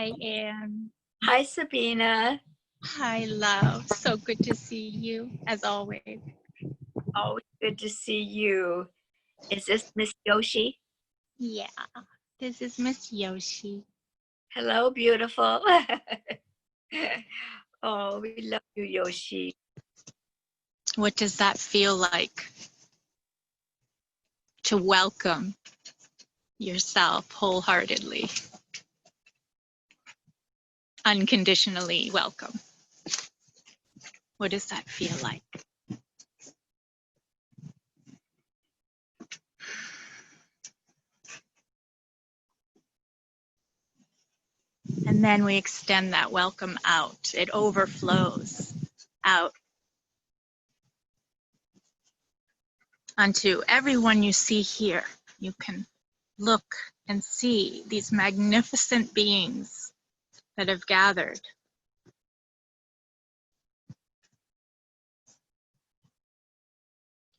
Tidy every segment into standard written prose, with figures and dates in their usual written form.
Hi, Anne. Hi, Sabina. Hi, love. So good to see you, as always. Always good to see you. Is this Miss Yoshi? Yeah, this is Miss Yoshi. Hello, beautiful. Oh, we love you, Yoshi. What does that feel like to welcome yourself wholeheartedly, unconditionally welcome? What does that feel like? And then we extend that welcome out. It overflows out onto everyone you see here. You can look and see these magnificent beings that have gathered.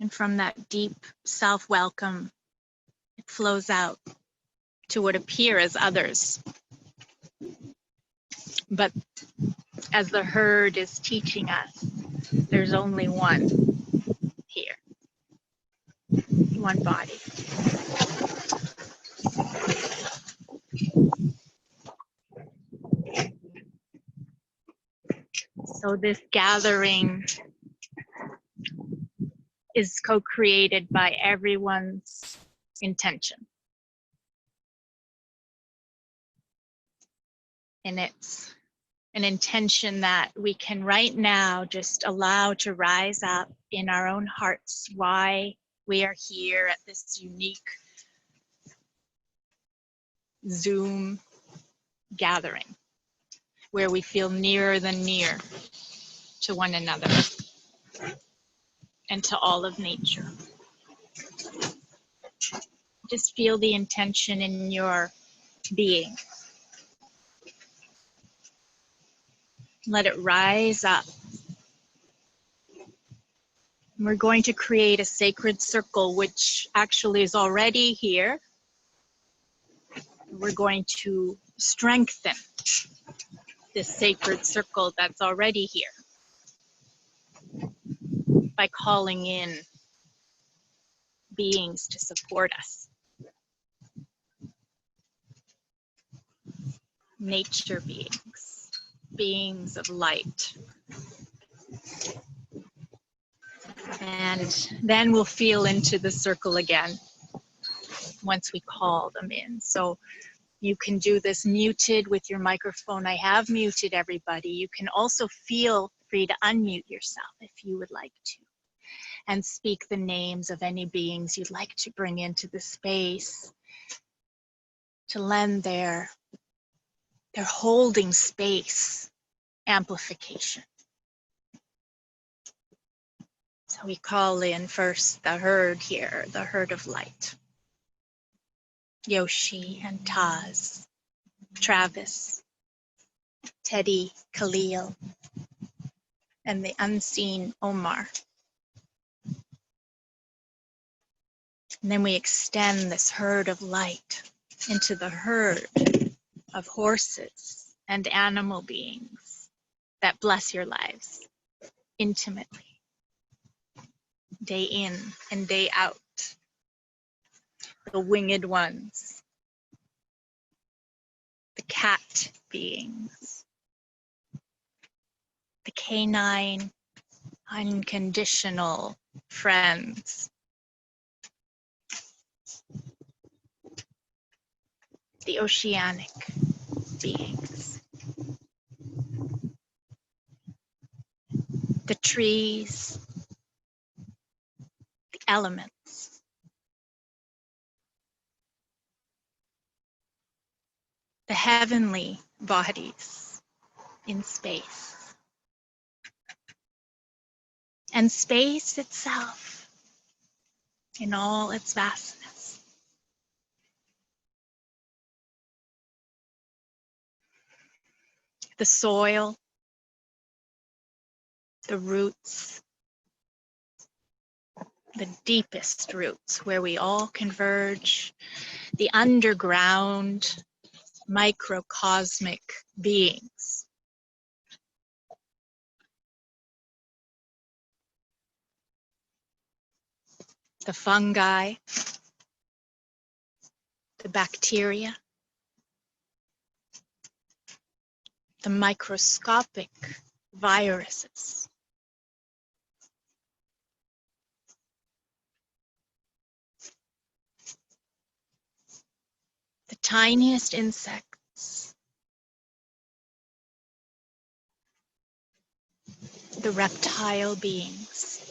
And from that deep self-welcome, it flows out to what appear as others. But as the herd is teaching us, there's only one here, one body. So this gathering is co-created by everyone's intention. And it's an intention that we can right now just allow to rise up in our own hearts, why we are here at this unique Zoom gathering, where we feel nearer than near to one another and to all of nature. Just feel the intention in your being. Let it rise up. We're going to create a sacred circle, which actually is already here. We're going to strengthen this sacred circle that's already here by calling in beings to support us. Nature beings, beings of light. And then we'll feel into the circle again once we call them in. So you can do this muted with your microphone. I have muted everybody. You can also feel free to unmute yourself if you would like to, and speak the names of any beings you'd like to bring into the space to lend their holding space amplification. So we call in first the herd here, the herd of light. Yoshi and Taz, Travis, Teddy, Khalil, and the unseen Omar. And then we extend this herd of light into the herd of horses and animal beings that bless your lives intimately, day in and day out. The winged ones, the cat beings, the canine unconditional friends, the oceanic beings, the trees, the elements, the heavenly bodies in space, and space itself in all its vastness. The soil, the roots, the deepest roots where we all converge, the underground, microcosmic beings. The fungi, the bacteria, the microscopic viruses, the tiniest insects, the reptile beings,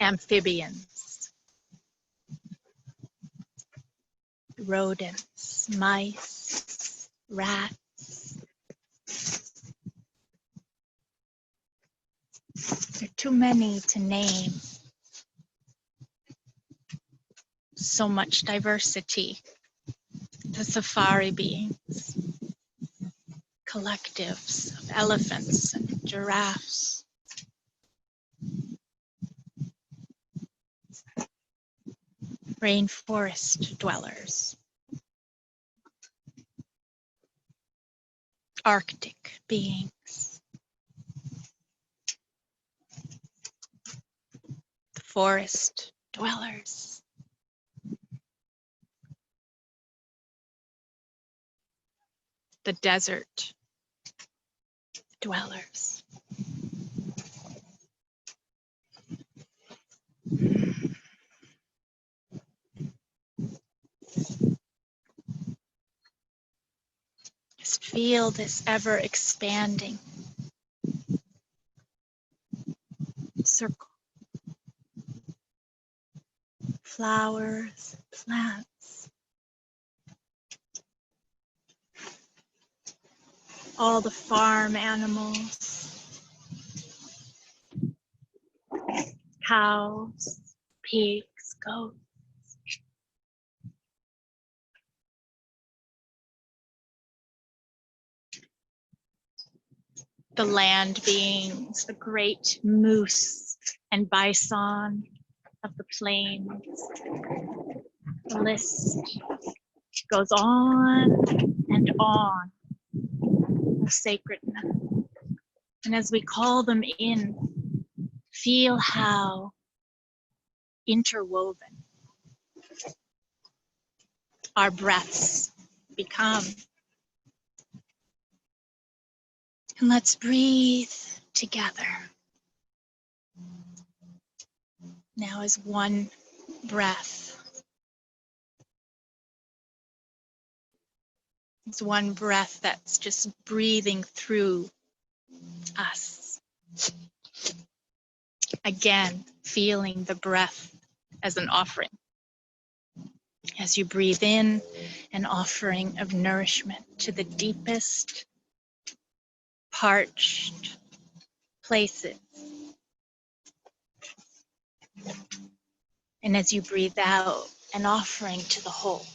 amphibians, rodents, mice, rats. There are too many to name. So much diversity. The safari beings, collectives of elephants and giraffes, rainforest dwellers, Arctic beings, the forest dwellers, the desert dwellers. Just feel this ever expanding circle. Flowers, plants, all the farm animals, cows, pigs, goats. The land beings, the great moose and bison of the plains. The list goes on of sacredness. And as we call them in, feel how interwoven our breaths become. And let's breathe together. Now as one breath. It's one breath that's just breathing through us. Again, feeling the breath as an offering. As you breathe in, an offering of nourishment to the deepest, parched places. And as you breathe out, an offering to the whole.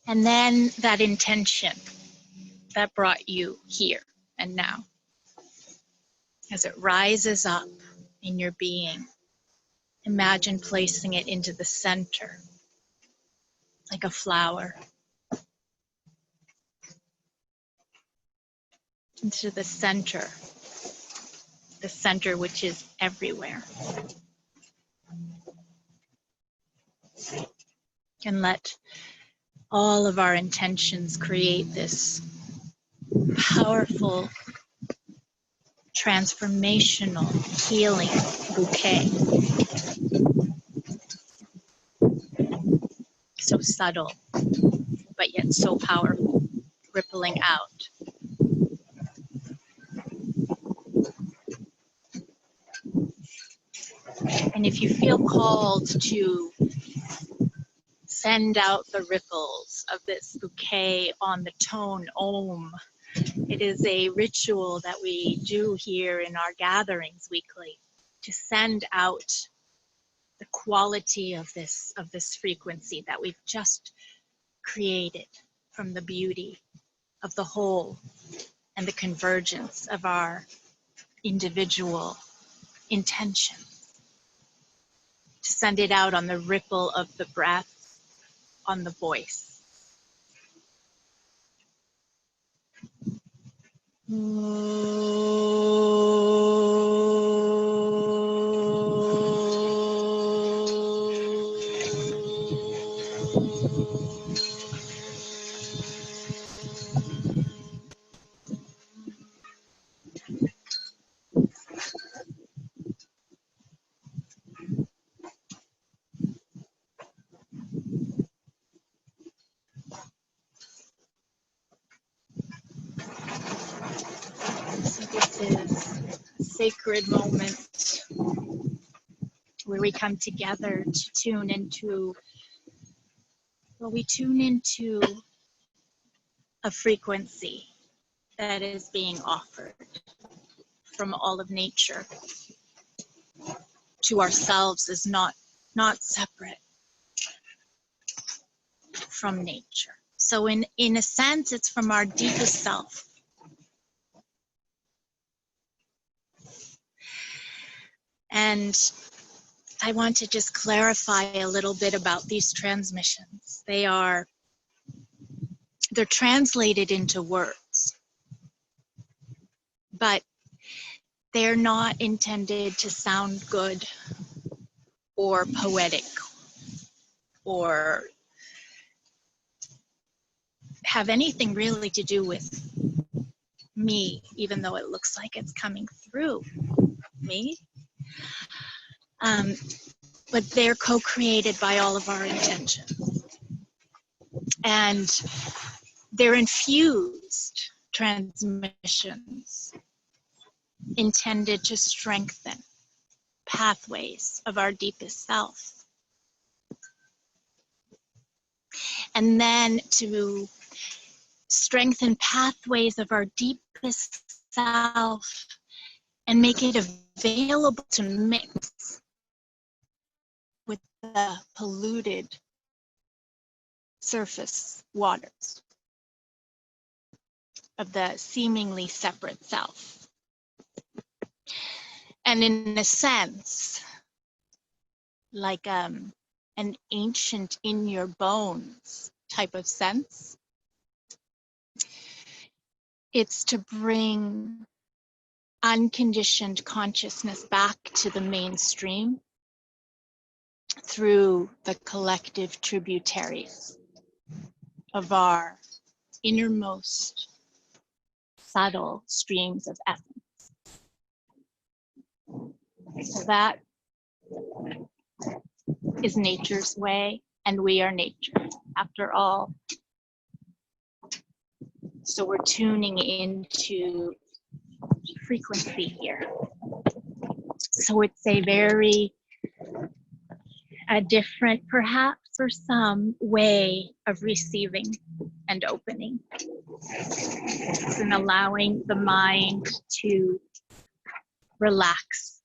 And then that intention that brought you here and now, as it rises up in your being, imagine placing it into the center, like a flower, into the center which is everywhere. And let all of our intentions create this powerful, transformational, healing bouquet. So subtle, but yet so powerful, rippling out. And if you feel called to send out the ripples of this bouquet on the tone Om, it is a ritual that we do here in our gatherings weekly, to send out the quality of this frequency that we've just created from the beauty of the whole, and the convergence of our individual intention, to send it out on the ripple of the breath, on the voice. So this is a sacred moment where we come together to tune into, well, we tune into a frequency that is being offered from all of nature to ourselves, is not separate from nature. So in a sense, it's from our deepest self. And I want to just clarify a little bit about these transmissions. They're translated into words, but they're not intended to sound good or poetic or have anything really to do with me, even though it looks like it's coming through me. But they're co-created by all of our intentions. And they're infused transmissions intended to strengthen pathways of our deepest self. And then to strengthen pathways of our deepest self and make it available to mix with the polluted surface waters of the seemingly separate self. And in a sense, like an ancient in your bones type of sense, it's to bring unconditioned consciousness back to the mainstream through the collective tributaries of our innermost subtle streams of essence. So that is nature's way, and we are nature, after all. So we're tuning into frequency here. So it's a different, perhaps for some, way of receiving and opening. It's in allowing the mind to relax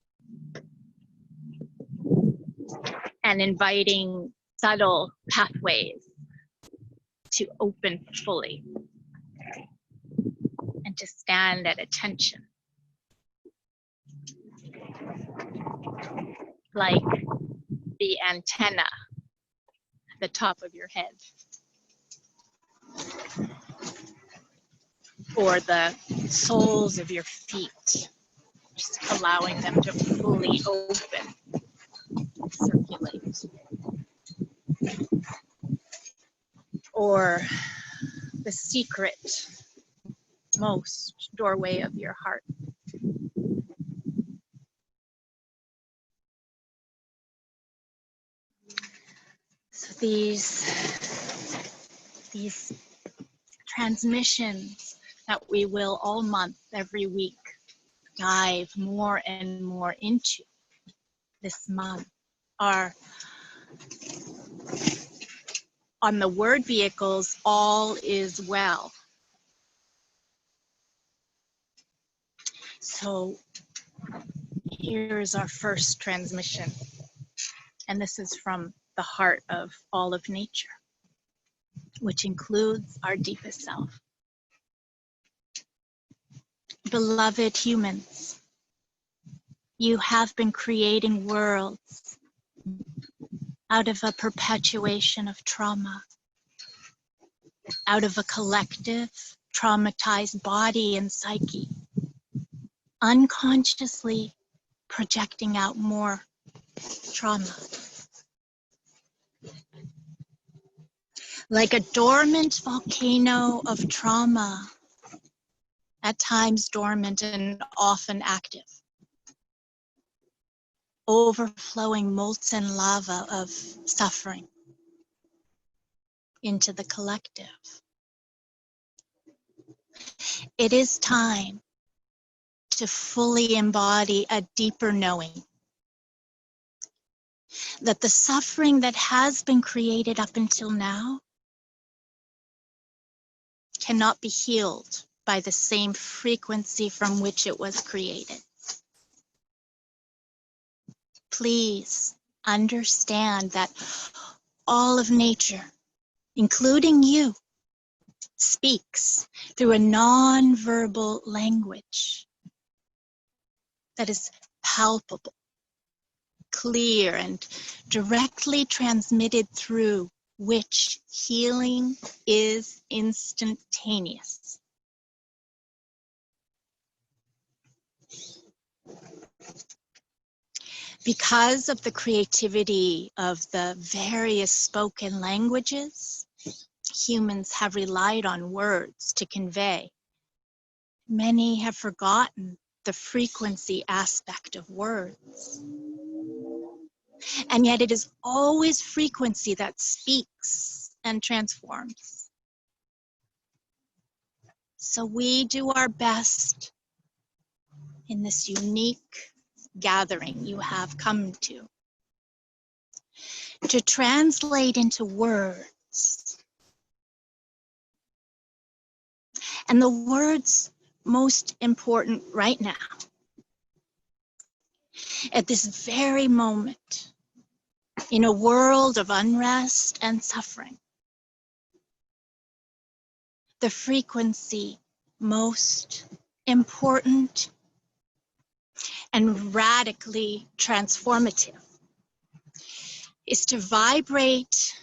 and inviting subtle pathways to open fully and to stand at attention. Like the antenna at the top of your head, or the soles of your feet, just allowing them to fully open, circulate. Or the secret most doorway of your heart. So these transmissions that we will all month, every week, dive more and more into this month are on the word vehicles, all is well. So here's our first transmission, and this is from the heart of all of nature, which includes our deepest self. Beloved humans, you have been creating worlds out of a perpetuation of trauma, out of a collective traumatized body and psyche, unconsciously projecting out more trauma. Like a dormant volcano of trauma, at times dormant and often active, overflowing molten lava of suffering into the collective. It is time to fully embody a deeper knowing that the suffering that has been created up until now cannot be healed by the same frequency from which it was created. Please understand that all of nature, including you, speaks through a non-verbal language that is palpable, clear, and directly transmitted, through which healing is instantaneous. Because of the creativity of the various spoken languages humans have relied on words to convey, many have forgotten the frequency aspect of words. And yet it is always frequency that speaks and transforms. So we do our best in this unique gathering you have come to translate into words. And the words most important right now, at this very moment, in a world of unrest and suffering, the frequency most important and radically transformative is to vibrate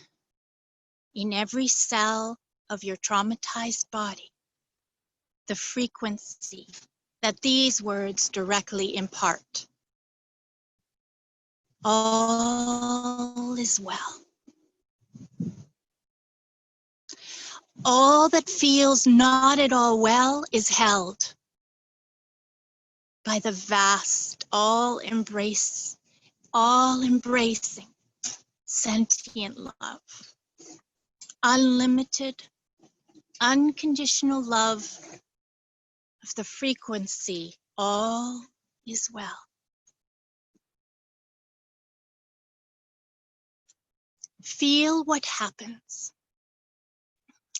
in every cell of your traumatized body the frequency that these words directly impart. All is well. All that feels not at all well is held by the vast, all-embracing, sentient love. Unlimited, unconditional love of the frequency, all is well. Feel what happens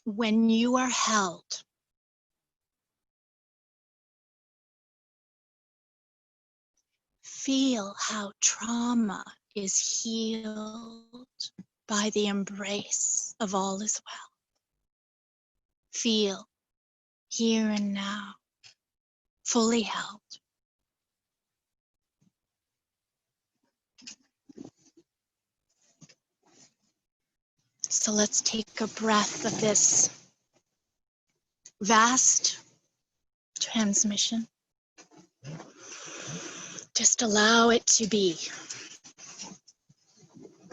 when you are held. Feel how trauma is healed by the embrace of all is well. Feel here and now, fully held. So let's take a breath of this vast transmission. Just allow it to be,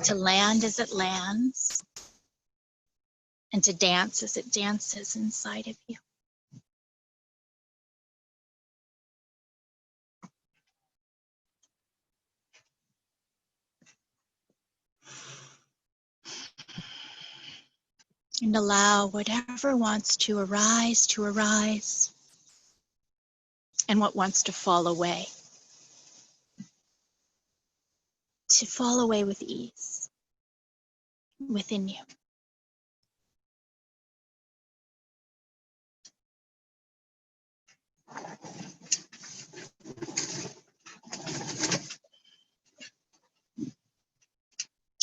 to land as it lands, and to dance as it dances inside of you. And allow whatever wants to arise, and what wants to fall away with ease within you.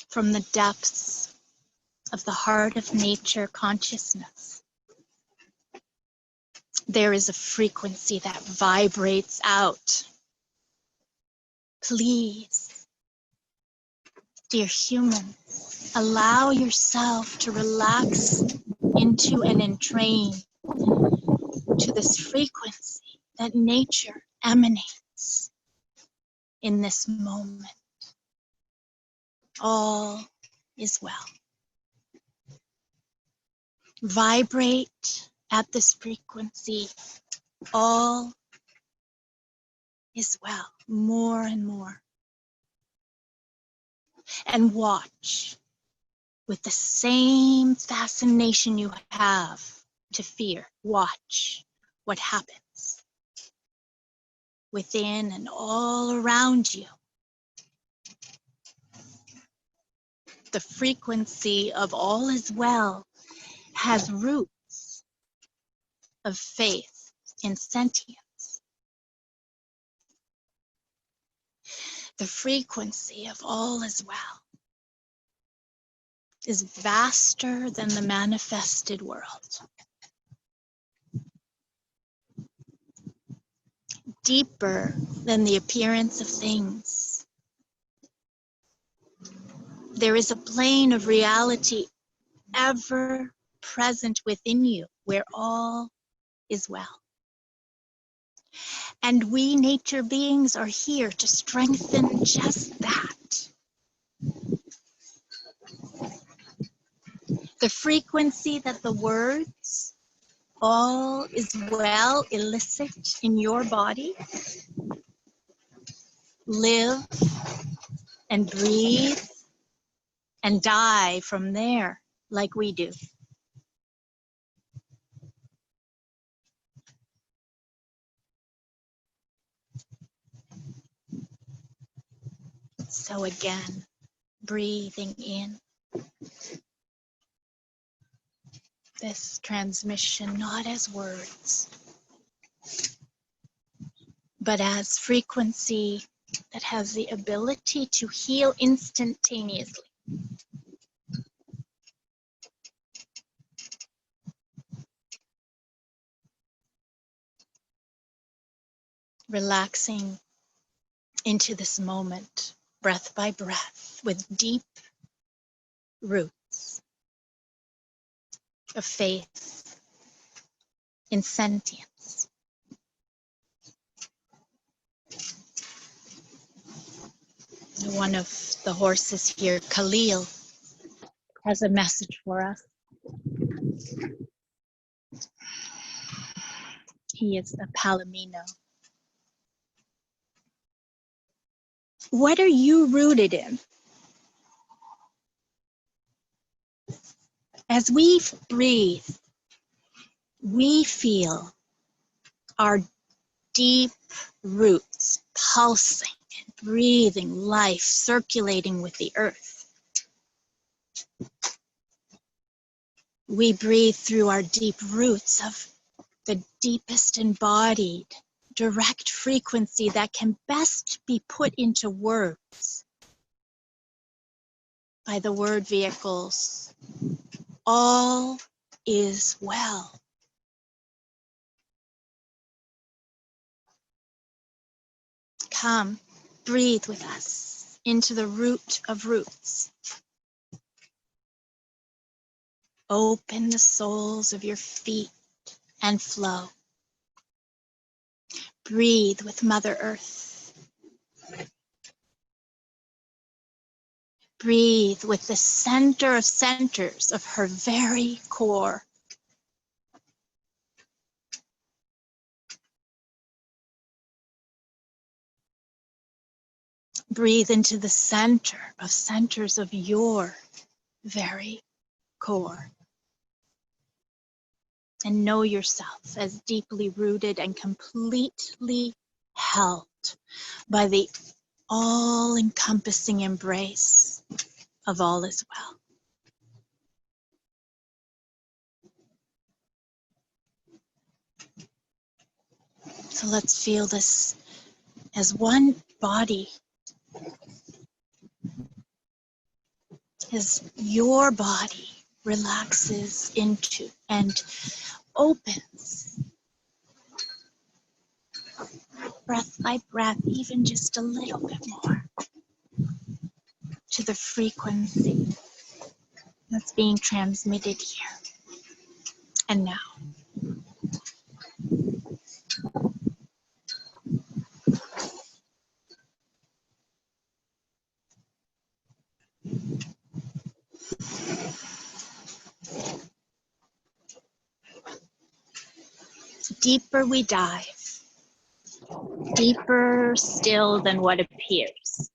From the depths of the heart of nature consciousness, There is a frequency that vibrates out. Please, dear human, allow yourself to relax into and entrain to this frequency that nature emanates in this moment. All is well. Vibrate at this frequency. All is well, more and more. And watch with the same fascination you have to fear. Watch what happens within and all around you. The frequency of all is well has roots of faith in sentience. The frequency of all is well is vaster than the manifested world, deeper than the appearance of things. There is a plane of reality ever present within you where all is well. And we nature beings are here to strengthen just that. The frequency that the words all is well elicit in your body. Live and breathe and die from there like we do. So again, breathing in this transmission, not as words, but as frequency that has the ability to heal instantaneously. Relaxing into this moment, breath by breath, with deep roots of faith in sentience. One of the horses here, Khalil, has a message for us. He is a Palomino. What are you rooted in? As we breathe, we feel our deep roots pulsing and breathing life, circulating with the earth. We breathe through our deep roots of the deepest embodied, direct frequency that can best be put into words by the word vehicles. All is well. Come, breathe with us into the root of roots. Open the soles of your feet and flow. Breathe with Mother Earth. Breathe with the center of centers of her very core. Breathe into the center of centers of your very core. And know yourself as deeply rooted and completely held by the all-encompassing embrace of all is well. So let's feel this as one body, as your body relaxes into and opens breath by breath, even just a little bit more to the frequency that's being transmitted here and now. Deeper we dive, deeper still than what appears.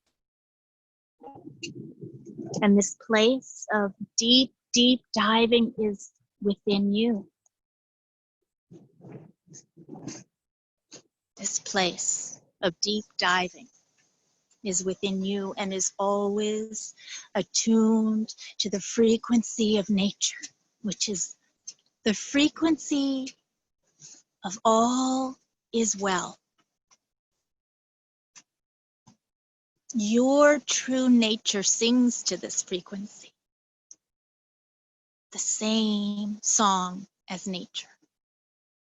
And this place of deep, deep diving is within you. This place of deep diving is within you and is always attuned to the frequency of nature, which is the frequency of all is well. Your true nature sings to this frequency, the same song as nature,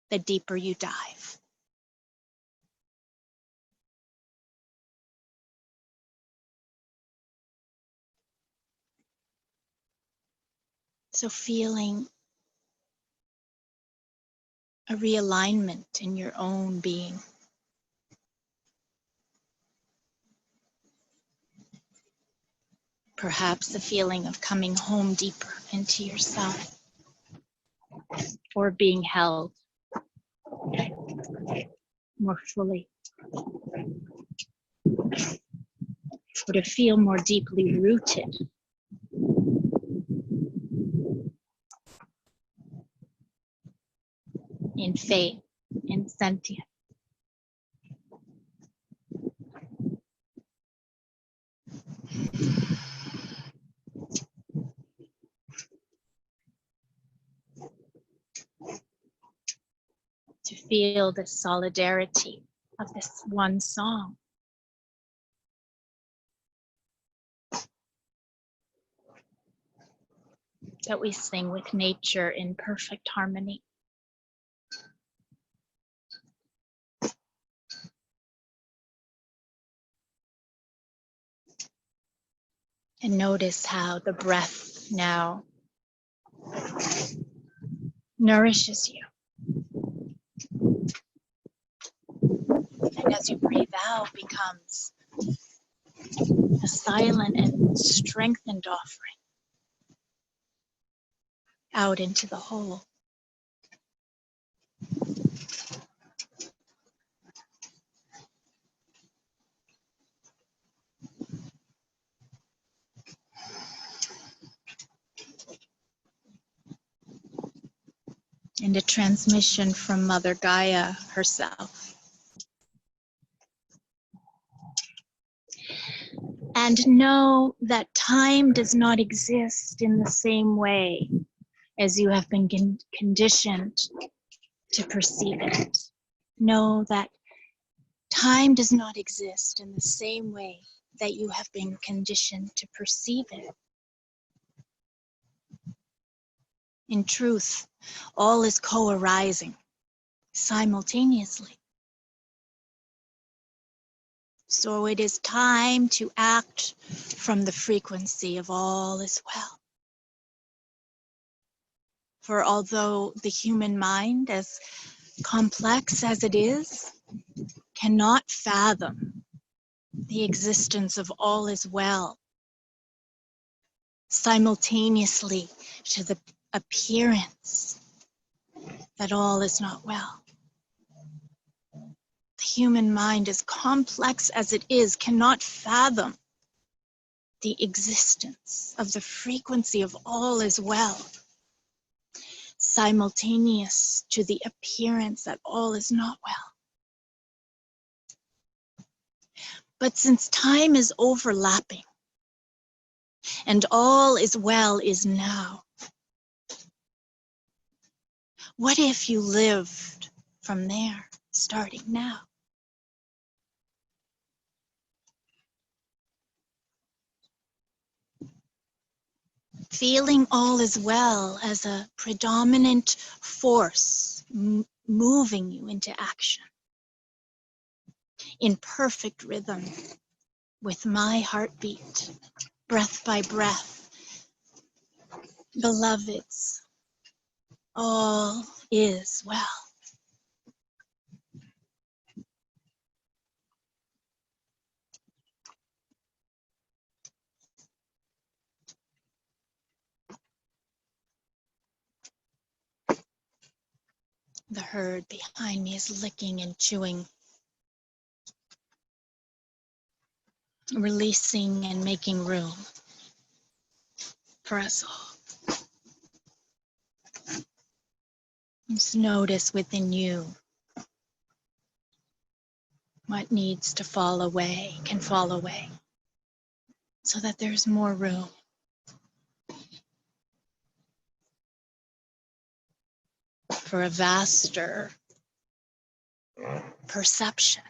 the deeper you dive. So feeling a realignment in your own being. Perhaps a feeling of coming home deeper into yourself, or being held more fully, or to feel more deeply rooted in faith, in sentience. To feel the solidarity of this one song. That we sing with nature in perfect harmony. And notice how the breath now nourishes you. And as you breathe out, becomes a silent and strengthened offering out into the whole. And a transmission from Mother Gaia herself. And know that time does not exist in the same way as you have been conditioned to perceive it. Know that time does not exist in the same way that you have been conditioned to perceive it. In truth, all is co-arising simultaneously. So it is time to act from the frequency of all is well. For although the human mind, as complex as it is, cannot fathom the existence of all is well, simultaneously to the appearance that all is not well. The human mind, as complex as it is, cannot fathom the existence of the frequency of all is well, simultaneous to the appearance that all is not well. But since time is overlapping and all is well is now, what if you lived from there, starting now? Feeling all is well as a predominant force moving you into action. in perfect rhythm with my heartbeat, breath by breath. Beloveds, all is well. The herd behind me is licking and chewing, releasing and making room for us all. Just notice within you what needs to fall away can fall away so that there's more room for a vaster perception.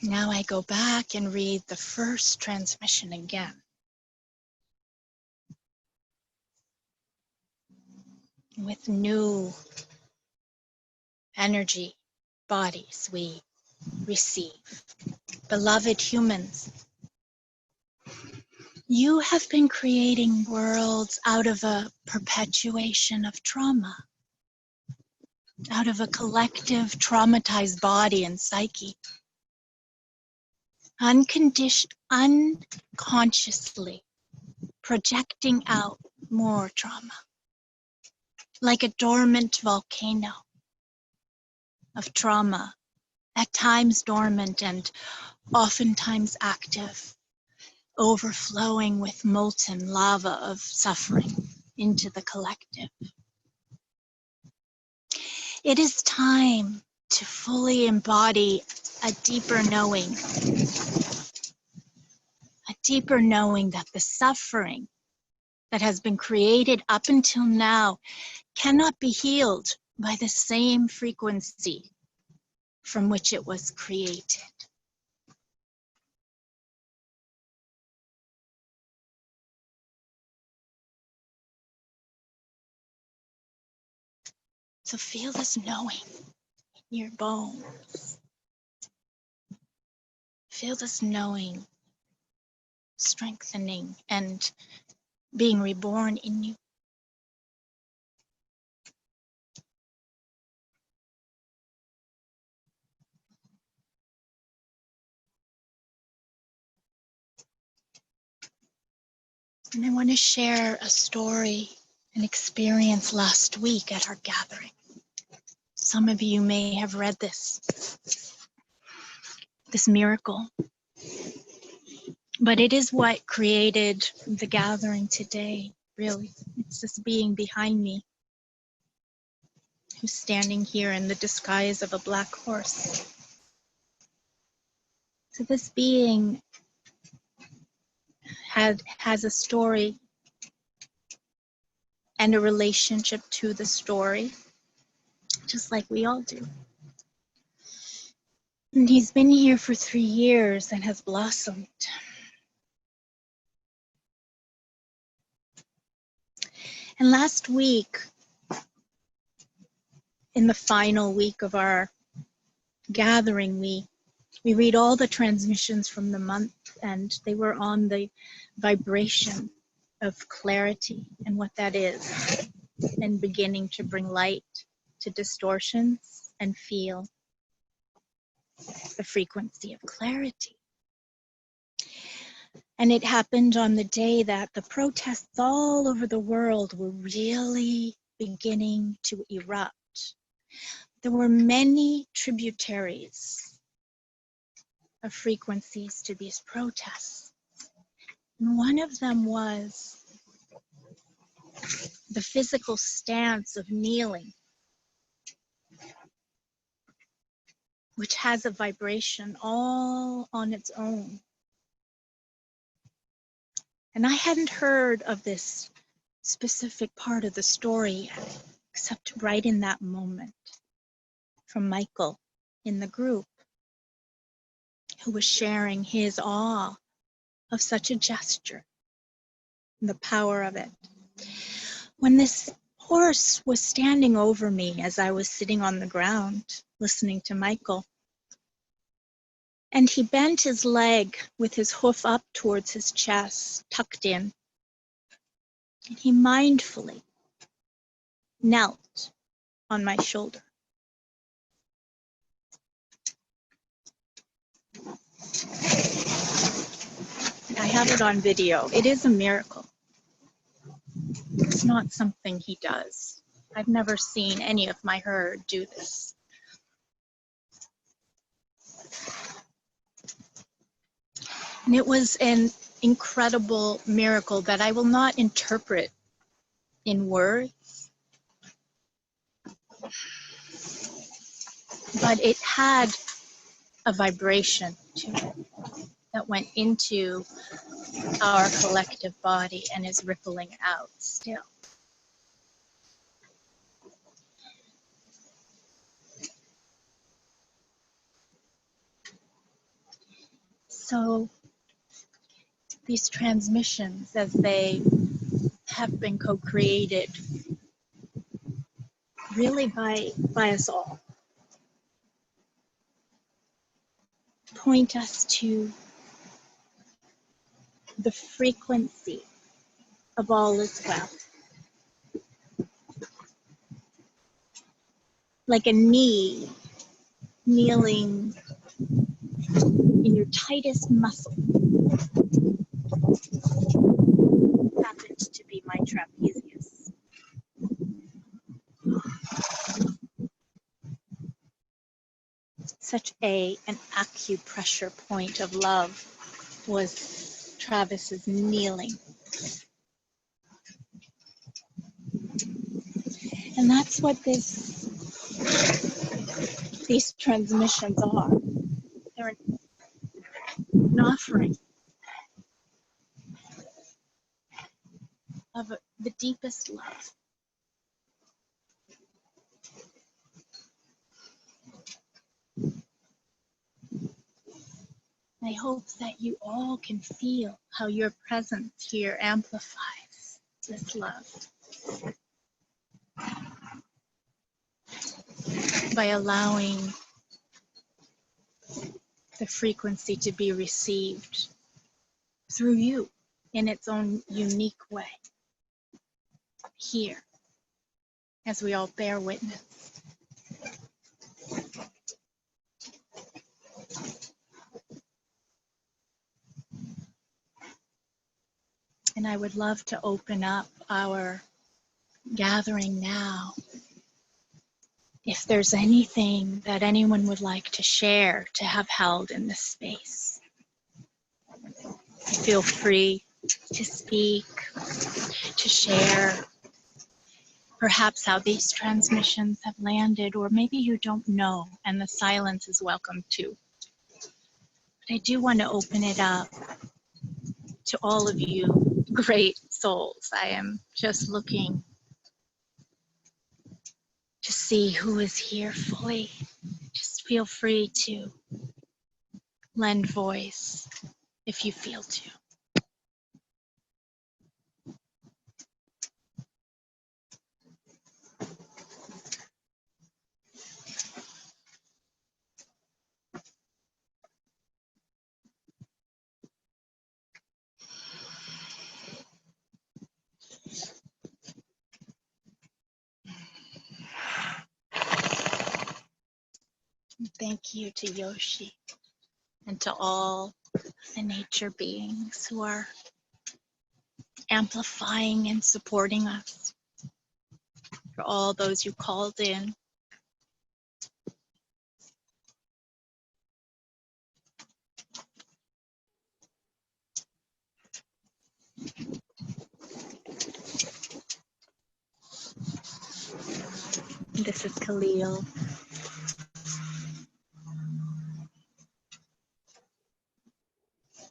Now I go back and read the first transmission again. With new energy, bodies we receive. Beloved humans, you have been creating worlds out of a perpetuation of trauma, out of a collective traumatized body and psyche. Unconsciously projecting out more trauma, like a dormant volcano of trauma, at times dormant and oftentimes active, overflowing with molten lava of suffering into the collective. It is time to fully embody a deeper knowing that the suffering that has been created up until now cannot be healed by the same frequency from which it was created. So feel this knowing in your bones. Feel this knowing strengthening and being reborn in you. And I want to share a story, an experience last week at our gathering. Some of you may have read this miracle, but it is what created the gathering today, really. It's this being behind me who's standing here in the disguise of a black horse. So this being has a story and a relationship to the story, just like we all do. And he's been here for 3 years and has blossomed. And last week, in the final week of our gathering, we read all the transmissions from the month, and they were on the vibration of clarity and what that is, and beginning to bring light to distortions and feel the frequency of clarity. And it happened on the day that the protests all over the world were really beginning to erupt. There were many tributaries of frequencies to these protests. And one of them was the physical stance of kneeling, which has a vibration all on its own. And I hadn't heard of this specific part of the story yet, except right in that moment from Michael in the group. who was sharing his awe of such a gesture, the power of it. When this horse was standing over me as I was sitting on the ground listening to Michael, and he bent his leg with his hoof up towards his chest, tucked in, and he mindfully knelt on my shoulder. I have it on video. It is a miracle. It's not something he does. I've never seen any of my herd do this. And it was an incredible miracle that I will not interpret in words, but it had a vibration to it that went into our collective body and is rippling out still. So these transmissions, as they have been co-created really by us all, point us to the frequency of all is well. Like a knee kneeling in your tightest muscle. Happens to be my trapezius. Such an acupressure point of love was Travis's kneeling. And that's what these transmissions are. They're an offering of the deepest love. I hope that you all can feel how your presence here amplifies this love by allowing the frequency to be received through you in its own unique way here as we all bear witness. And I would love to open up our gathering now. If there's anything that anyone would like to share, to have held in this space, feel free to speak, to share perhaps how these transmissions have landed, or maybe you don't know and the silence is welcome too. But I do want to open it up to all of you great souls. I am just looking to see who is here fully. Just feel free to lend voice if you feel to. Thank you to Yoshi and to all the nature beings who are amplifying and supporting us. For all those who called in. This is Khalil.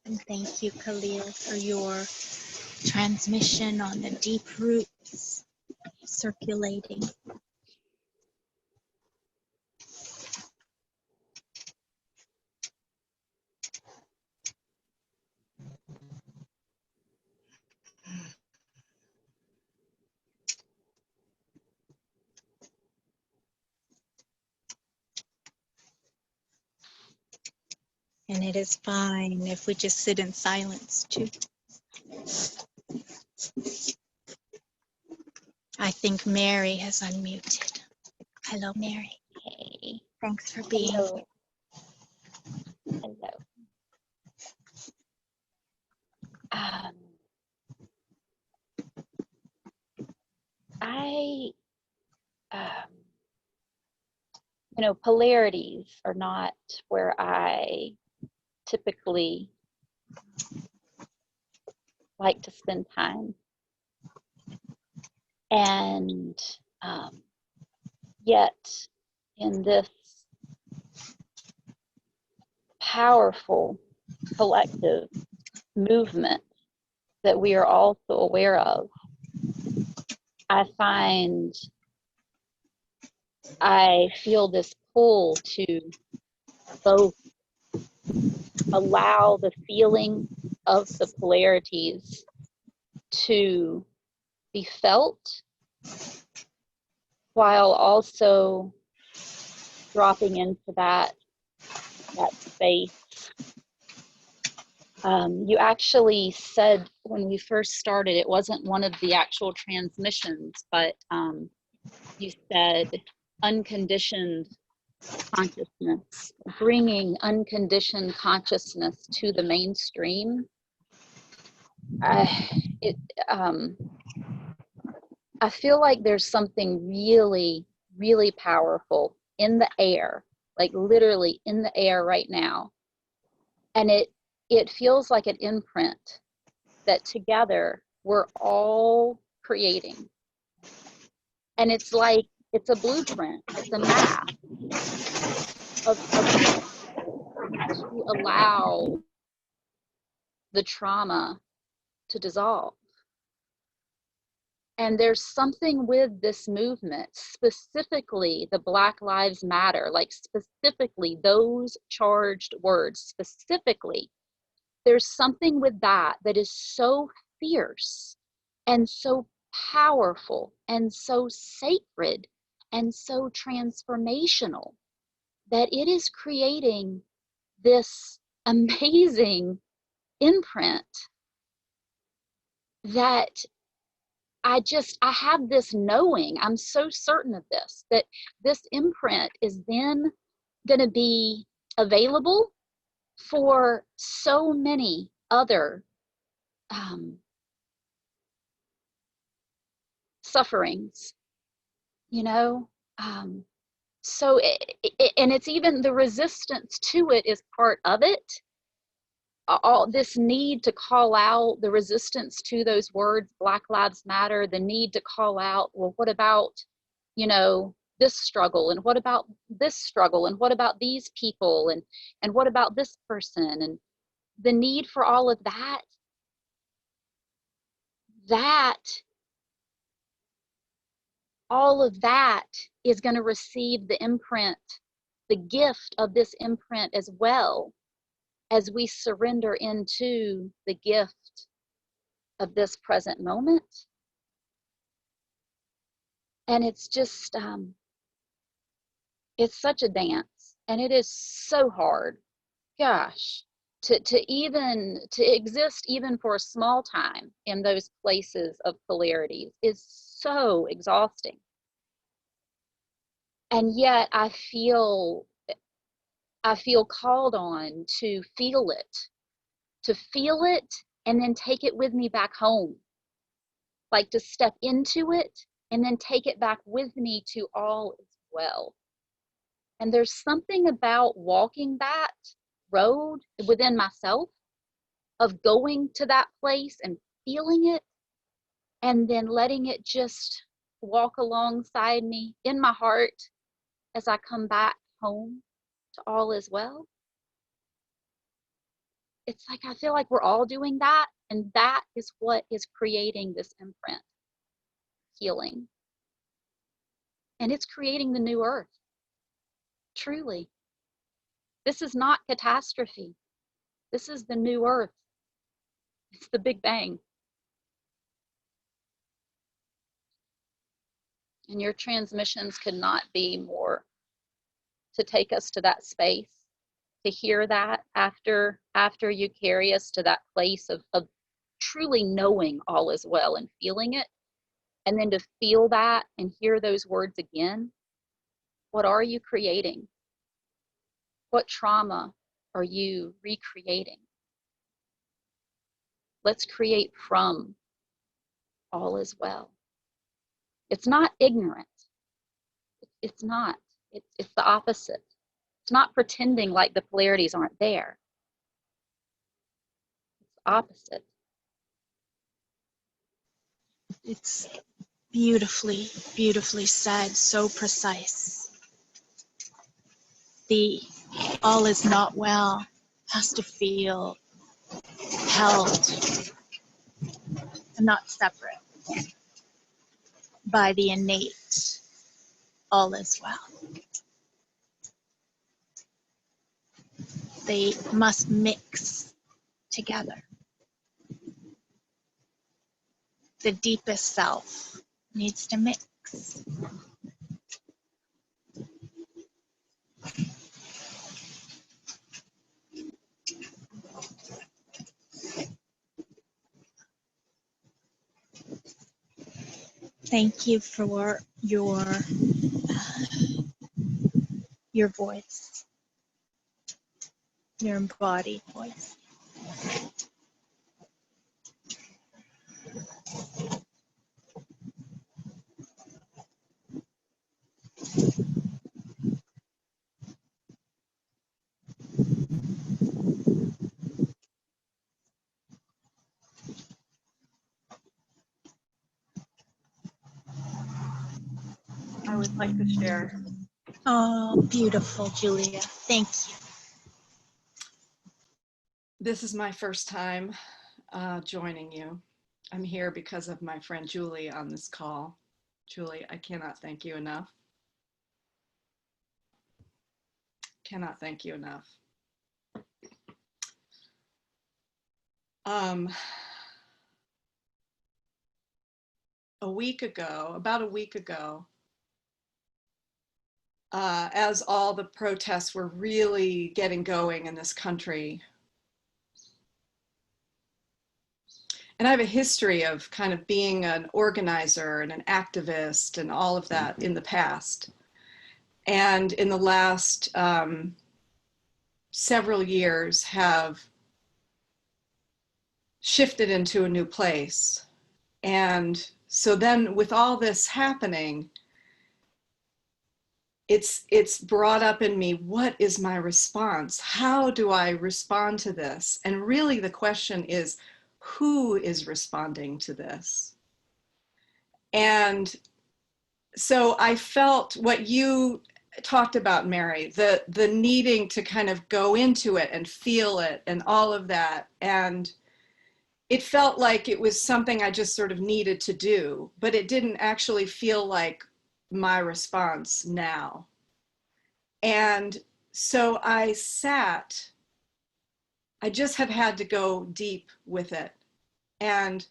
And thank you, Khalil, for your transmission on the deep roots circulating. And it is fine if we just sit in silence too. I think Mary has unmuted. Hello, Mary. Hey, Thanks for being hello, here. hello. Um, I, um, polarities are not where I typically like to spend time. And yet, in this powerful collective movement that we are all so aware of, I find I feel this pull to both allow the feeling of the polarities to be felt while also dropping into that space. You actually said when we first started, it wasn't one of the actual transmissions, but you said unconditioned consciousness, bringing unconditioned consciousness to the mainstream. I feel like there's something really, really powerful in the air, like literally in the air right now. And it feels like an imprint that together we're all creating. And it's like, it's a blueprint, it's a map to allow the trauma to dissolve. And there's something with this movement, specifically the Black Lives Matter, like specifically those charged words, specifically, there's something with that that is so fierce and so powerful and so sacred and so transformational that it is creating this amazing imprint that I have this knowing, I'm so certain of this, that this imprint is then going to be available for so many other sufferings, you know? So, and it's even the resistance to it is part of it. All this need to call out the resistance to those words, Black Lives Matter, the need to call out, well, what about, this struggle, and what about this struggle, and what about these people, and what about this person, and the need for all of that, all of that is going to receive the imprint, the gift of this imprint, as well as we surrender into the gift of this present moment. And it's just, it's such a dance, and it is so hard, gosh, to exist even for a small time in those places of polarities is so exhausting. And yet I feel called on to feel it and then take it with me back home, like to step into it and then take it back with me to all as well. And there's something about walking that road within myself, of going to that place and feeling it, and then letting it just walk alongside me in my heart as I come back home to all as well. It's like I feel like we're all doing that, and that is what is creating this imprint healing. And it's creating the new earth. Truly. This is not catastrophe. This is the new earth. It's the Big Bang. And your transmissions could not be more to take us to that space to hear that after you carry us to that place of truly knowing all is well and feeling it, and then to feel that and hear those words again. What are you creating? What trauma are you recreating? Let's create from all is well. It's not ignorant. It's not. It's the opposite. It's not pretending like the polarities aren't there. It's the opposite. It's beautifully, beautifully said, so precise. The all is not well has to feel held and not separate by the innate all is well. They must mix together. The deepest self needs to mix. Thank you for your voice, your embodied voice. I would like to share. Oh, beautiful, Julia. Thank you. This is my first time joining you. I'm here because of my friend Julie on this call. Julie, I cannot thank you enough. Cannot thank you enough. About a week ago, as all the protests were really getting going in this country, and I have a history of kind of being an organizer and an activist and all of that in the past. And in the last several years have shifted into a new place. And so then with all this happening, it's brought up in me, what is my response? How do I respond to this? And really the question is, who is responding to this? And so I felt what you talked about, Mary, the needing to kind of go into it and feel it and all of that. And it felt like it was something I just sort of needed to do, but it didn't actually feel like my response now. And so I just have had to go deep with it. And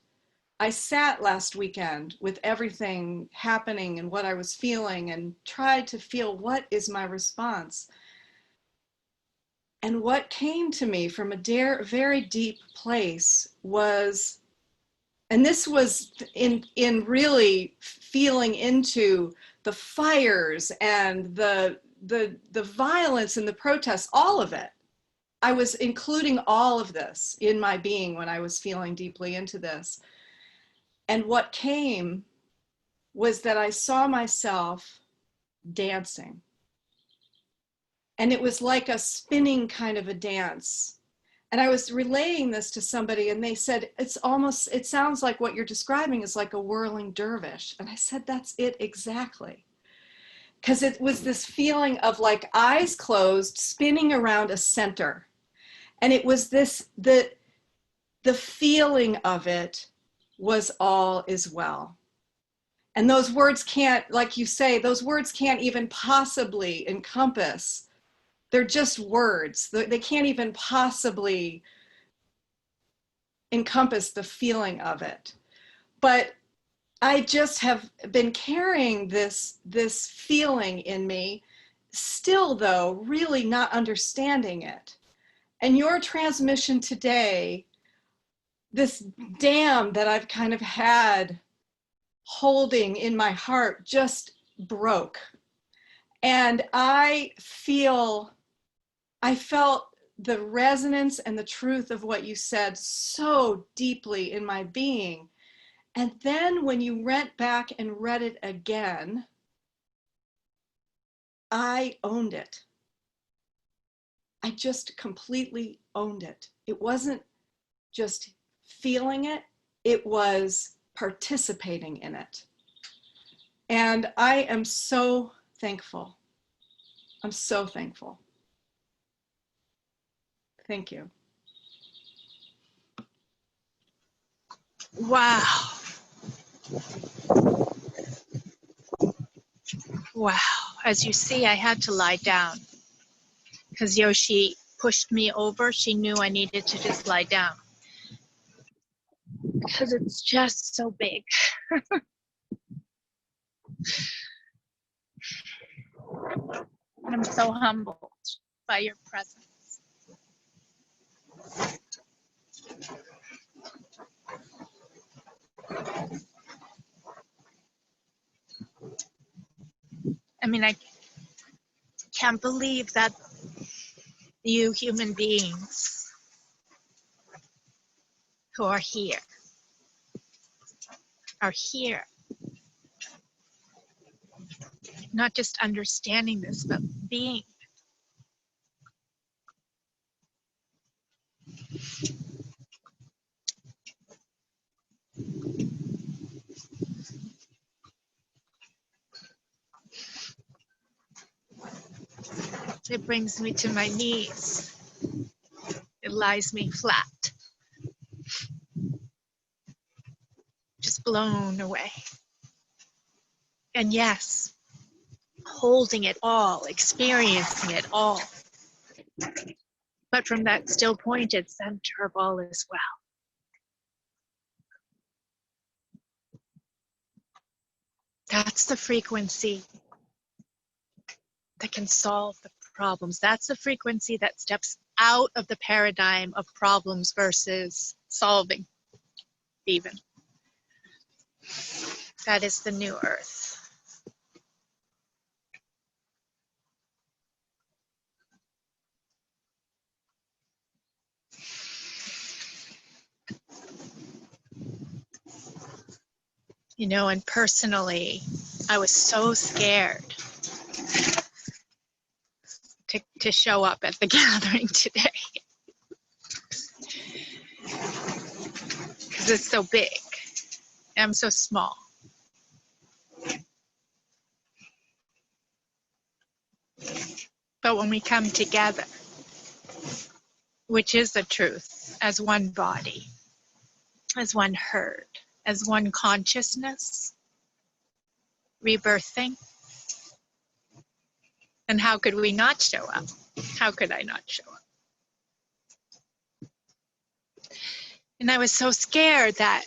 I sat last weekend with everything happening and what I was feeling and tried to feel, what is my response? And what came to me from a very deep place was, and this was in really feeling into the fires and the violence and the protests, all of it. I was including all of this in my being when I was feeling deeply into this. And what came was that I saw myself dancing. And it was like a spinning kind of a dance. And I was relaying this to somebody and they said, it sounds like what you're describing is like a whirling dervish. And I said, that's it exactly. Because it was this feeling of like eyes closed, spinning around a center. And it was this, the feeling of it was all is well. And those words can't, like you say, those words can't even possibly encompass. They're just words. They can't even possibly encompass the feeling of it. But I just have been carrying this feeling in me still though, really not understanding it. And your transmission today, this dam that I've kind of had holding in my heart just broke. And I felt the resonance and the truth of what you said so deeply in my being. And then when you went back and read it again, I owned it. I just completely owned it. It wasn't just feeling it, it was participating in it. And I am so thankful. I'm so thankful. Thank you. Wow. Wow. As you see, I had to lie down because Yoshi pushed me over. She knew I needed to just lie down because it's just so big. And I'm so humbled by your presence. I mean, I can't believe that you human beings who are here, not just understanding this, but being. It brings me to my knees. It lies me flat. Just blown away. And yes, holding it all, experiencing it all. But from that still pointed center of all as well. That's the frequency that can solve the problems. That's the frequency that steps out of the paradigm of problems versus solving, even. That is the new earth. You know, and personally, I was so scared to show up at the gathering today. Because it's so big. And I'm so small. But when we come together, which is the truth, as one body, as one herd, as one consciousness, rebirthing, and how could we not show up? How could I not show up? And I was so scared that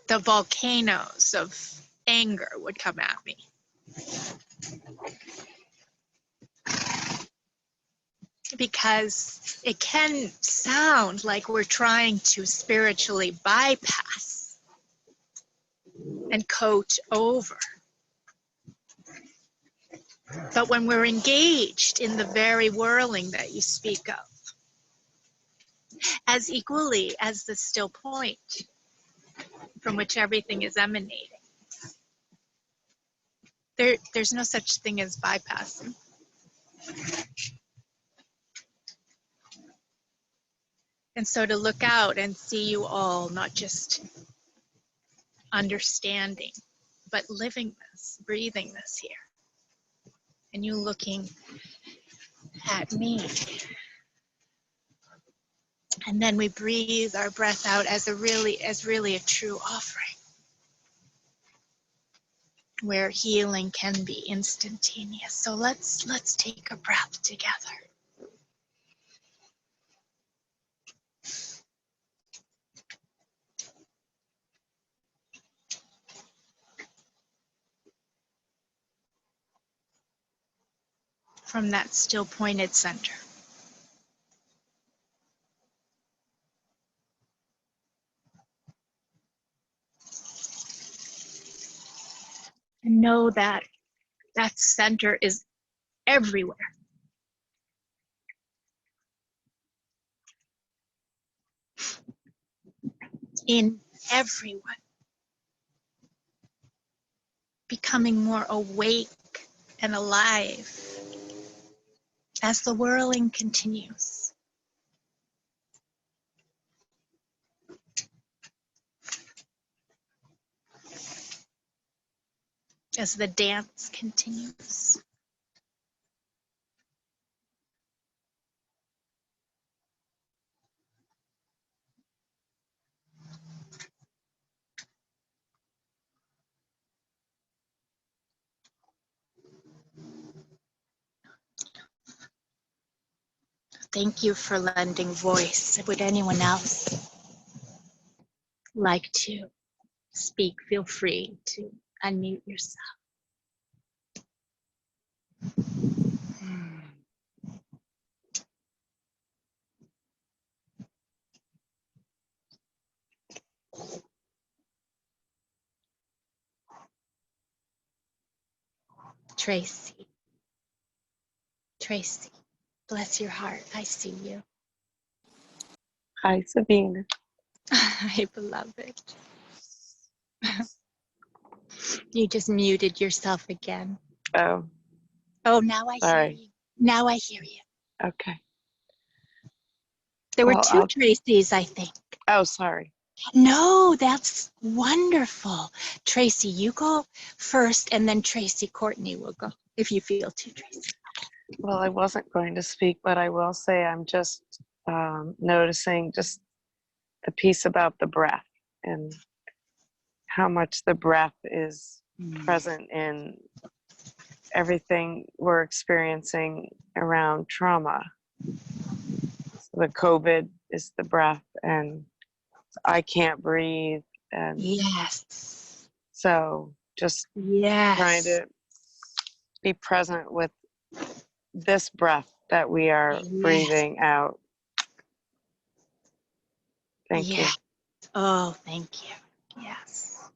the volcanoes of anger would come at me. Because it can sound like we're trying to spiritually bypass and coach over. But when we're engaged in the very whirling that you speak of, as equally as the still point from which everything is emanating, there's no such thing as bypassing. And so to look out and see you all, not just understanding, but living this, breathing this here. And you looking at me. And then we breathe our breath out as really a true offering, where healing can be instantaneous. So let's take a breath together. from that still pointed center. And know that that center is everywhere. In everyone. Becoming more awake and alive as the whirling continues. As the dance continues. Thank you for lending voice. Would anyone else like to speak? Feel free to unmute yourself. Tracy. Tracy, bless your heart. I see you. Hi, Sabina. Hi, beloved. You just muted yourself again. Oh, Oh, now I hear sorry. you. Now I hear you. Okay. There were Well, two Tracys, I think. oh, sorry. No, that's wonderful. Tracy, you go first, and then Tracy Courtney will go, if you feel to, Tracy. Well, I wasn't going to speak, but I will say I'm just noticing just the piece about the breath and how much the breath is present in everything we're experiencing around trauma. So the COVID is the breath, and I can't breathe, and Yes. so just Yes. trying to be present with this breath that we are Yes. breathing out. Thank you. Oh, thank you. Yes.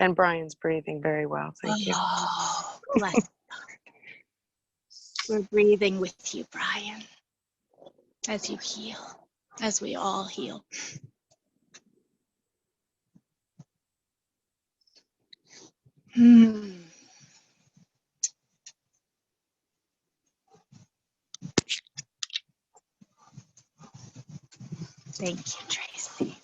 And Brian's breathing very well. Thank you. Oh, bless God. We're breathing with you, Brian, as you heal, as we all heal. Thank you, Tracy.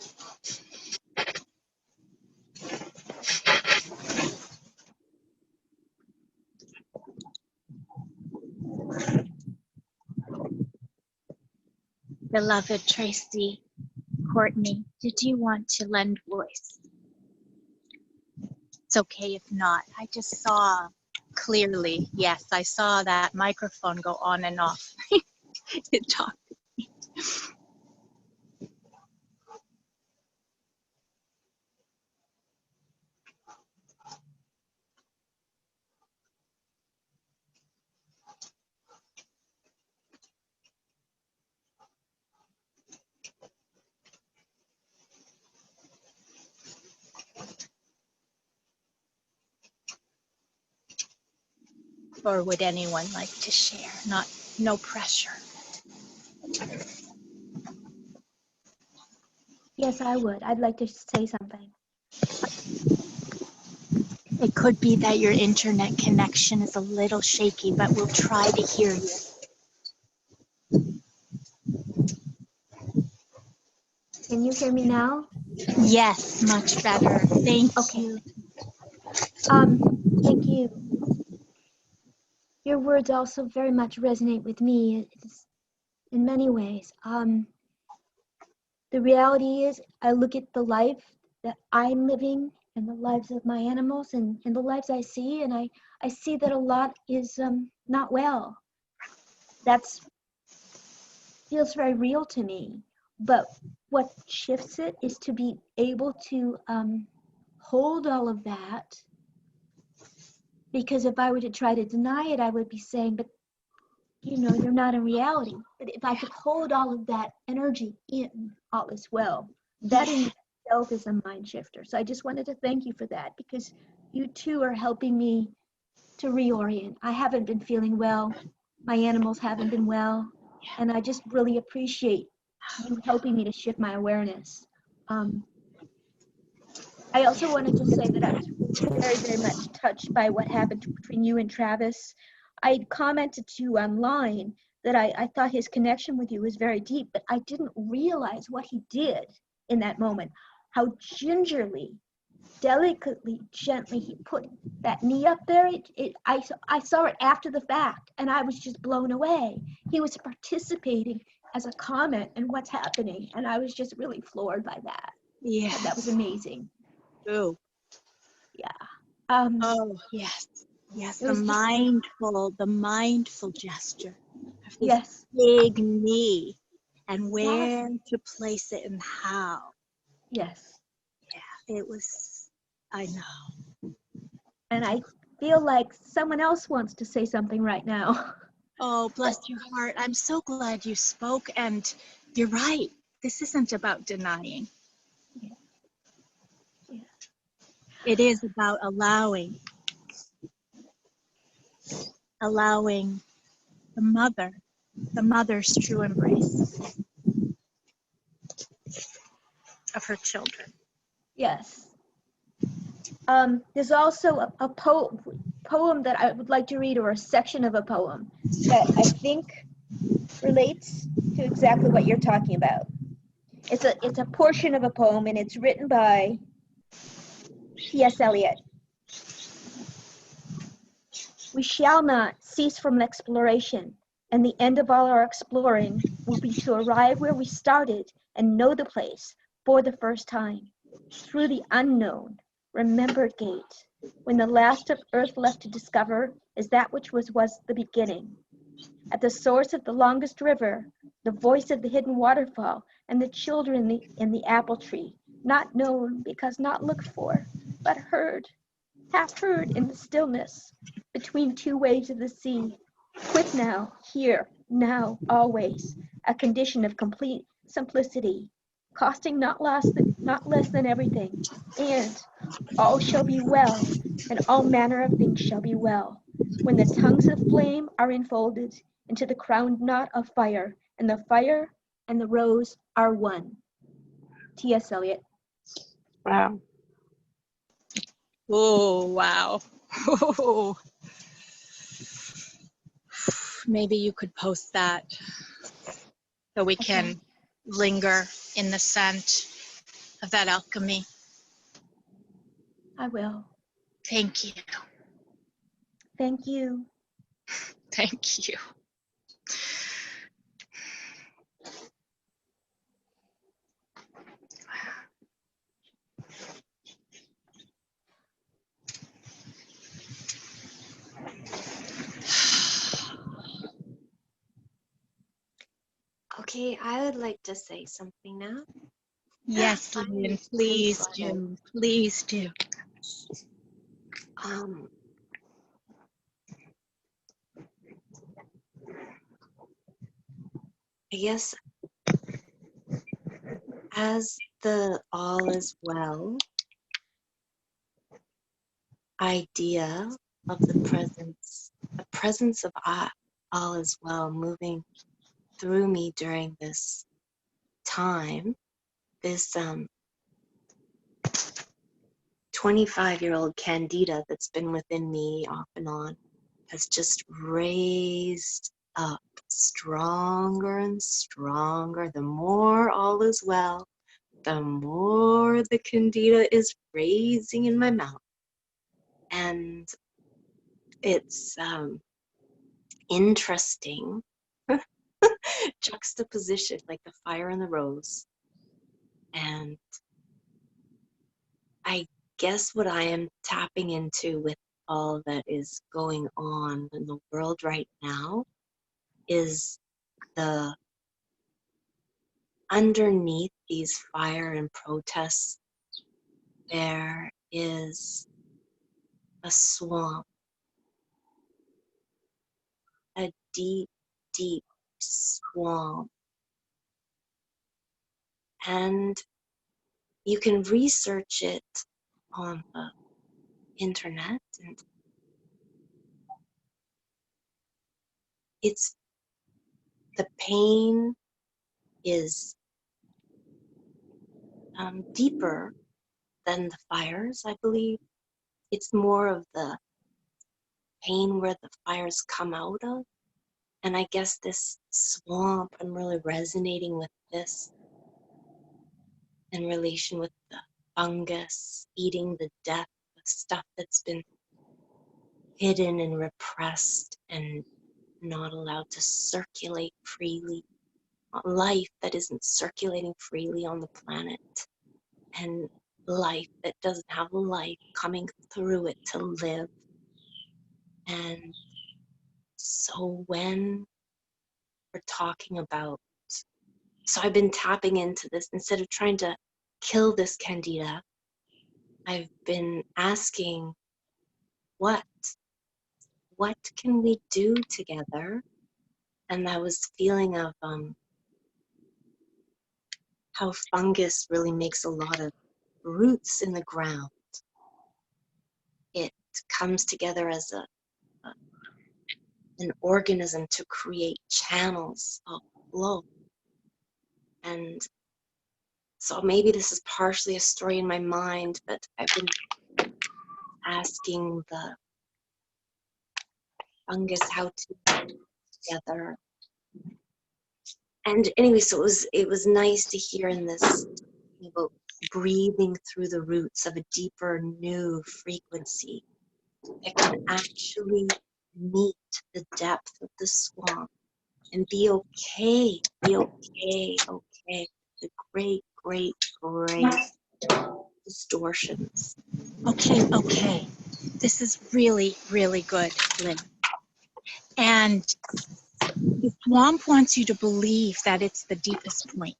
Beloved Tracy Courtney, did you want to lend voice? It's okay if not. I just saw clearly, yes, I saw that microphone go on and off. It talked. Or would anyone like to share? No pressure. Yes, I would. I'd like to say something. It could be that your internet connection is a little shaky, but we'll try to hear you. Can you hear me now? Yes, much better. Thank you. Thank you. Your words also very much resonate with me in many ways. The reality is I look at the life that I'm living and the lives of my animals and the lives I see, and I see that a lot is not well. That's feels very real to me. But what shifts it is to be able to hold all of that. Because if I were to try to deny it, I would be saying, but you know, you're not in reality. But if I could hold all of that energy in, all is well. That in itself is a mind shifter. So I just wanted to thank you for that, because you too are helping me to reorient. I haven't been feeling well. My animals haven't been well. And I just really appreciate you helping me to shift my awareness. I also wanted to say that I was very, very much touched by what happened between you and Travis. I commented to you online that I thought his connection with you was very deep, but I didn't realize what he did in that moment. How gingerly, delicately, gently he put that knee up there. I saw it after the fact, and I was just blown away. He was participating as a comment in what's happening, and I was just really floored by that. Yeah. That was amazing. Oh, Yeah. oh, yes. Yes, It the was just, mindful gesture of this yes, big knee and where to place it and how. yes. Yeah, it was, I know. And I feel like someone else wants to say something right now. Oh, bless your heart. I'm so glad you spoke, and you're right. This isn't about denying. Yeah. Yeah. It is about allowing the mother's true embrace of her children. Yes. There's also a poem that I would like to read, or a section of a poem that I think relates to exactly what you're talking about. It's a portion of a poem, and it's written by T.S. Eliot. We shall not cease from exploration, and the end of all our exploring will be to arrive where we started and know the place for the first time, through the unknown, remembered gate, when the last of earth left to discover is that which was the beginning. At the source of the longest river, the voice of the hidden waterfall, and the children in the apple tree, not known because not looked for, but heard, half heard in the stillness, between two waves of the sea. Quick now, here, now, always, a condition of complete simplicity, costing not less than everything, and all shall be well, and all manner of things shall be well, when the tongues of flame are enfolded into the crowned knot of fire, and the fire and the rose are one. T.S. Eliot. Wow. Oh, wow. Oh. Maybe you could post that so we can linger in the scent of that alchemy. I will. Thank you. Thank you. Thank you. Okay, I would like to say something now. Yes, Lynn, please do. Please do. Um, I guess as the all is well idea of the presence of all is well moving through me during this time, this 25-year-old candida that's been within me off and on has just raised up stronger and stronger. The more all is well, the more the candida is raising in my mouth. And it's interesting juxtaposition, like the fire and the rose. And I guess what I am tapping into with all that is going on in the world right now is the underneath these fire and protests, there is a swamp, a deep deep swamp. And you can research it on the internet, and it's the pain is deeper than the fires, I believe. It's more of the pain where the fires come out of. And I guess this swamp, I'm really resonating with this in relation with the fungus eating the death of stuff that's been hidden and repressed and not allowed to circulate freely. Life that isn't circulating freely on the planet, and life that doesn't have life coming through it to live. And so when we're talking about, so I've been tapping into this, instead of trying to kill this candida, I've been asking, what can we do together? And I was feeling of how fungus really makes a lot of roots in the ground. It comes together as an organism to create channels of flow. And so maybe this is partially a story in my mind, but I've been asking the fungus how to get together. And anyway, so it was nice to hear in this about breathing through the roots of a deeper, new frequency that can actually meet the depth of the swamp and be okay, okay. The great distortions. Okay. This is really, really good, Lynn. And the swamp wants you to believe that it's the deepest point.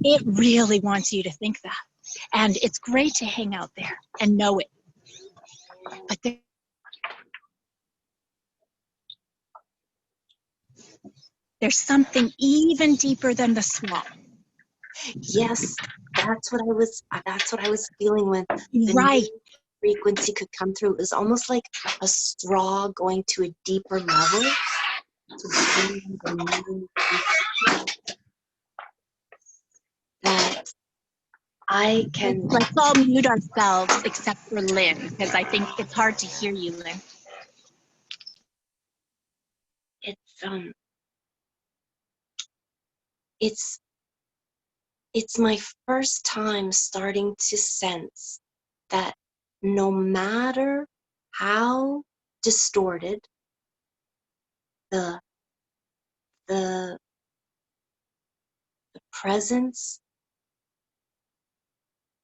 It really wants you to think that. And it's great to hang out there and know it. But there's something even deeper than the swamp. Yes, that's what I was feeling when the Right. new frequency could come through. It was almost like a straw going to a deeper level to bring the new frequency that I can. Let's all mute ourselves except for Lynn, because I think it's hard to hear you, Lynn. It's my first time starting to sense that no matter how distorted the presence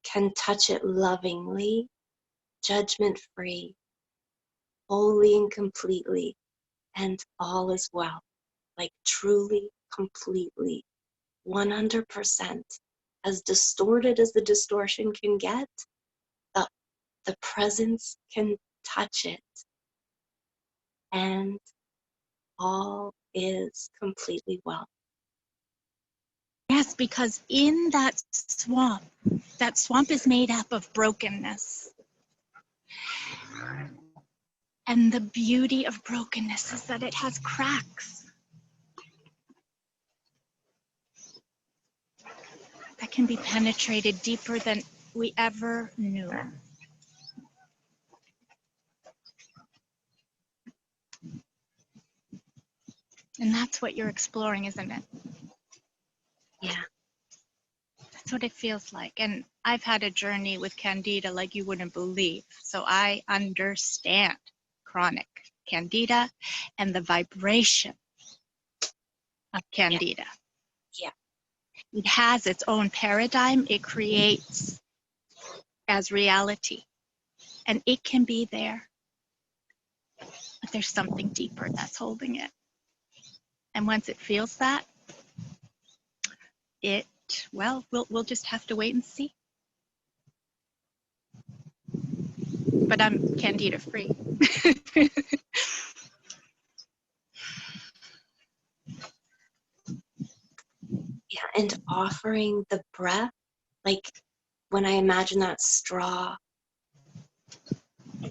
can touch it lovingly, judgment-free, wholly and completely, and all is well. Like truly, completely, 100%. As distorted as the distortion can get, the presence can touch it, and all is completely well. Yes, because in that swamp is made up of brokenness. And the beauty of brokenness is that it has cracks that can be penetrated deeper than we ever knew. And that's what you're exploring, isn't it? Yeah. That's what it feels like. And I've had a journey with Candida like you wouldn't believe. So I understand chronic Candida and the vibration of Candida. Yeah. It has its own paradigm it creates as reality. And it can be there. But there's something deeper that's holding it. And once it feels that, we'll just have to wait and see. But I'm Candida free. Yeah, and offering the breath, like when I imagine that straw,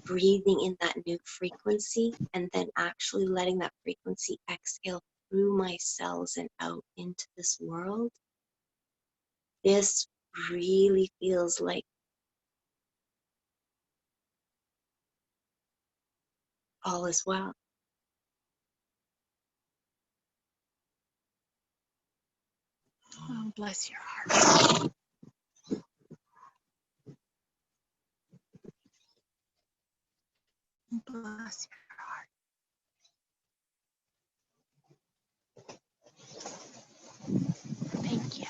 breathing in that new frequency and then actually letting that frequency exhale through my cells and out into this world, this really feels like all is well. Oh, bless your heart. Bless your heart. Thank you.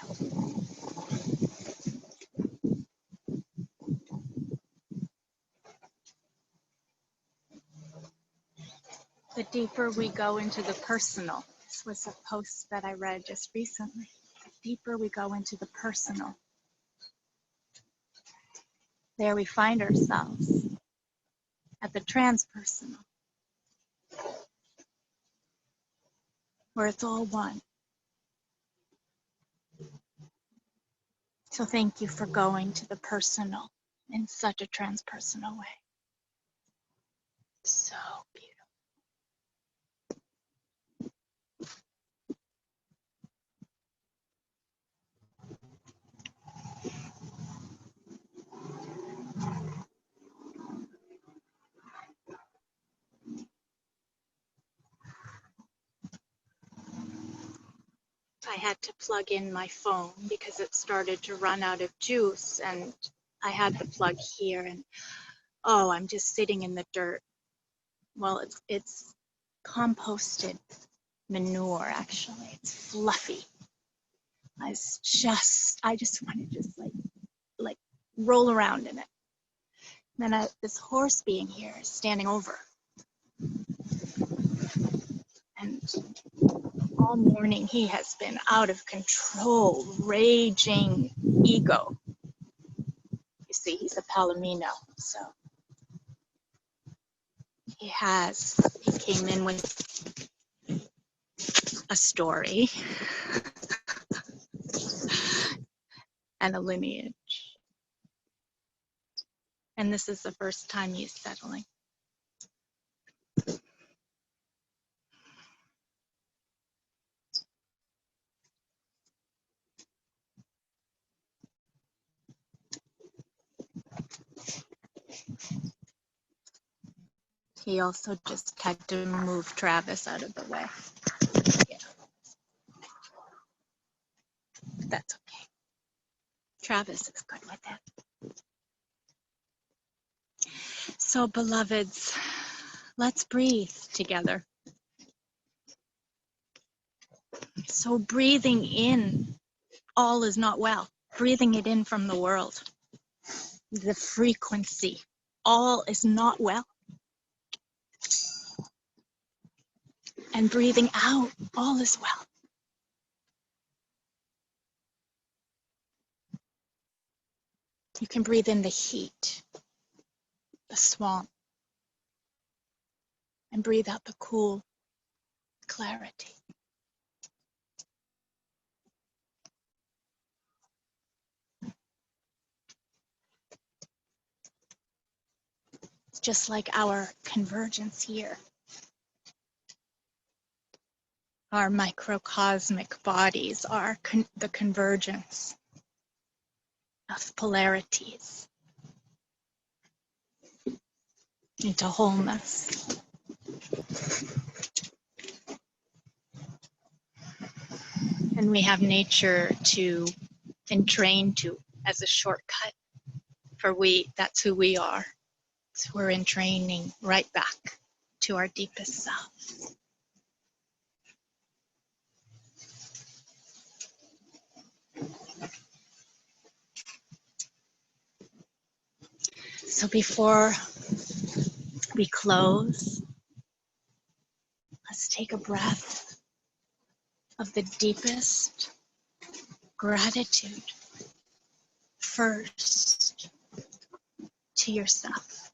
The deeper we go into the personal, this was a post that I read just recently. The deeper we go into the personal, there we find ourselves at the transpersonal, where it's all one. So thank you for going to the personal in such a transpersonal way. So beautiful. I had to plug in my phone because it started to run out of juice, and I had the plug here, and oh, I'm just sitting in the dirt. Well, it's composted manure, actually. It's fluffy. I just want to just like roll around in it. Then this horse being here is standing over, and all morning he has been out of control, raging ego. You see, he's a palomino, so he came in with a story and a lineage. And this is the first time he's settling. He also just had to move Travis out of the way. Yeah. But that's okay. Travis is good with it. So, beloveds, let's breathe together. So, breathing in, all is not well. Breathing it in from the world. The frequency, all is not well. And breathing out, all is well. You can breathe in the heat, the swamp, and breathe out the cool clarity. It's just like our convergence here. Our microcosmic bodies are the convergence of polarities into wholeness. And we have nature to entrain to as a shortcut, for that's who we are. So we're entraining right back to our deepest self. So before we close, let's take a breath of the deepest gratitude first to yourself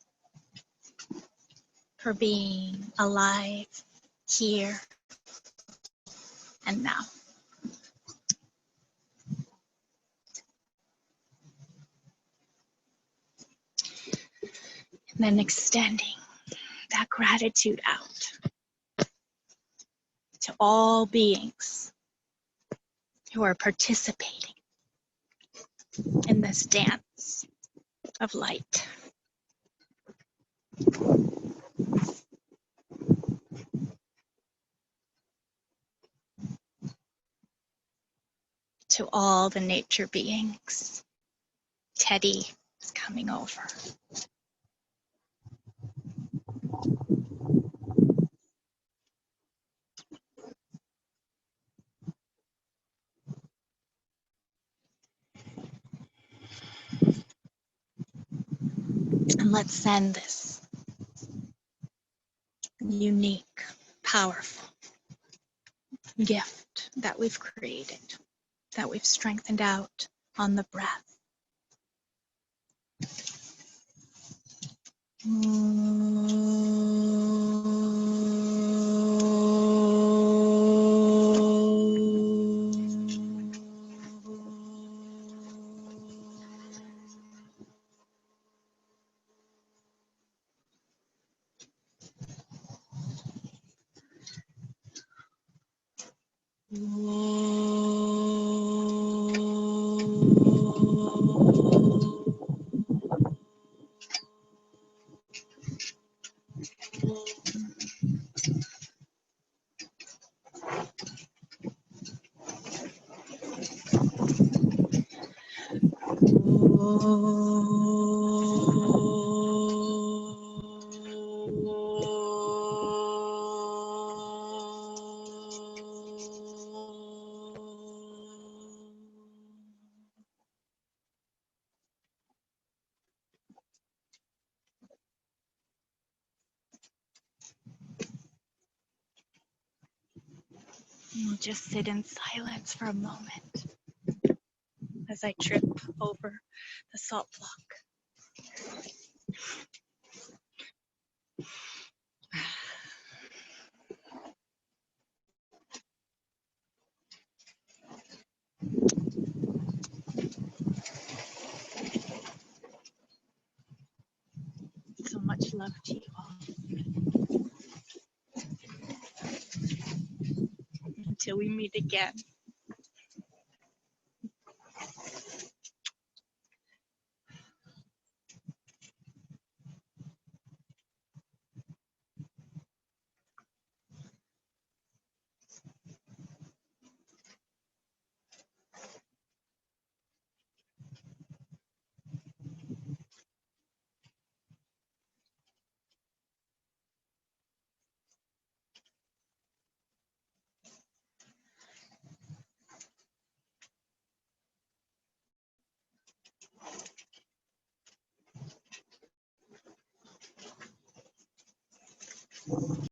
for being alive here and now. then extending that gratitude out to all beings who are participating in this dance of light. To all the nature beings. Teddy is coming over. And let's send this unique, powerful gift that we've created, that we've strengthened out on the breath. We'll just sit in silence for a moment as I trip over the salt block. So much love to you all. Until we meet again.